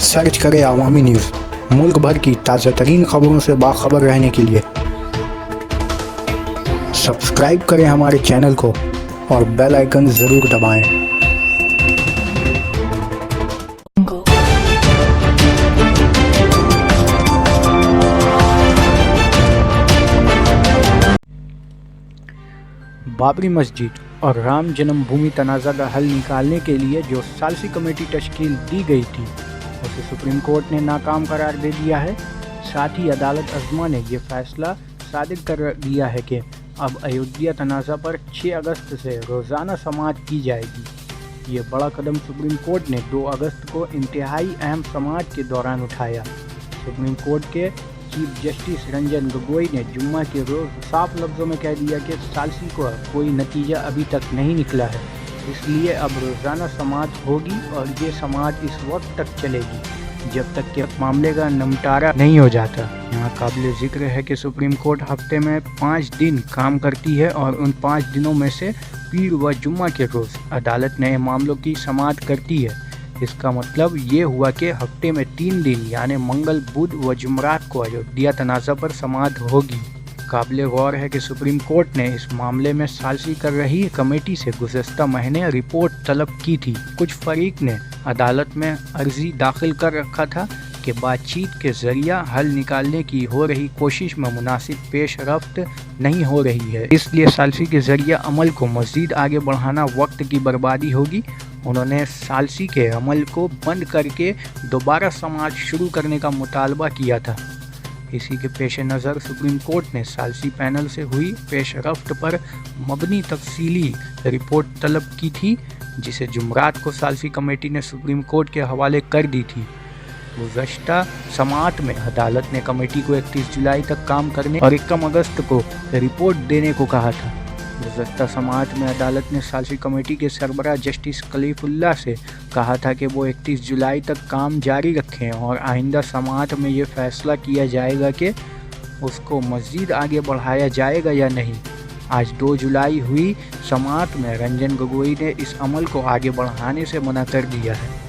Search करें अवामी news. मुल्क भर की ताज़ा तरीन खबरों से बाखबर रहने के लिए सब्सक्राइब करें हमारे चैनल को और बेल आइकन ज़रूर दबाएं। बाबरी मस्जिद और राम जन्मभूमि तनाज़ा का हल निकालने के लिए जो सालसी कमेटी तश्कील दी गई थी उसे सुप्रीम कोर्ट ने नाकाम करार दे दिया है। साथ ही अदालत अज़्मा ने ये फैसला सादिक कर दिया है कि अब अयोध्या तनाज़ा पर 6 अगस्त से रोज़ाना समाअत की जाएगी। ये बड़ा कदम सुप्रीम कोर्ट ने 2 अगस्त को इंतहाई अहम समाअत के दौरान उठाया। सुप्रीम कोर्ट के चीफ जस्टिस रंजन गोगोई ने जुम्मा के रोज़ साफ लफ्ज़ों में कह दिया कि सालसी को कोई नतीजा अभी तक नहीं निकला है, इसलिए अब रोज़ाना समाअत होगी और ये समाअत इस वक्त तक चलेगी जब तक कि मामले का निपटारा नहीं हो जाता। यहाँ काबिल ज़िक्र है कि सुप्रीम कोर्ट हफ्ते में 5 दिन काम करती है और उन 5 दिनों में से पीर व जुम्मा के रोज़ अदालत नए मामलों की समाअत करती है। इसका मतलब ये हुआ कि हफ्ते में 3 दिन यानी मंगल, बुध व जुमरात को अयोध्या तनाज़ा पर समाअत होगी। काबिल गौर है कि सुप्रीम कोर्ट ने इस मामले में सालसी कर रही कमेटी से गुज़श्ता महीने रिपोर्ट तलब की थी। कुछ फरीक ने अदालत में अर्जी दाखिल कर रखा था कि बातचीत के ज़रिया हल निकालने की हो रही कोशिश में मुनासिब पेश रफ्त नहीं हो रही है, इसलिए सालसी के ज़रिया अमल को मज़ीद आगे बढ़ाना वक्त की बर्बादी होगी। उन्होंने सालसी के अमल को बंद करके दोबारा समाअत शुरू करने का मुतालबा किया था। इसी के पेश नज़र सुप्रीम कोर्ट ने सालसी पैनल से हुई पेश रफ्त पर मबनी तफसीली रिपोर्ट तलब की थी, जिसे जुमरात को सालसी कमेटी ने सुप्रीम कोर्ट के हवाले कर दी थी। गुज़श्ता समाअत में अदालत ने कमेटी को 31 जुलाई तक काम करने और 1 अगस्त को रिपोर्ट देने को कहा था। गुज़श्ता समाअत में अदालत ने सालसी कमेटी के सरबराह जस्टिस खलीफुल्लाह से कहा था कि वो 31 जुलाई तक काम जारी रखें और आइंदा समाअत में ये फ़ैसला किया जाएगा कि उसको मज़ीद आगे बढ़ाया जाएगा या नहीं। आज 2 जुलाई हुई समाअत में रंजन गोगोई ने इस अमल को आगे बढ़ाने से मना कर दिया है।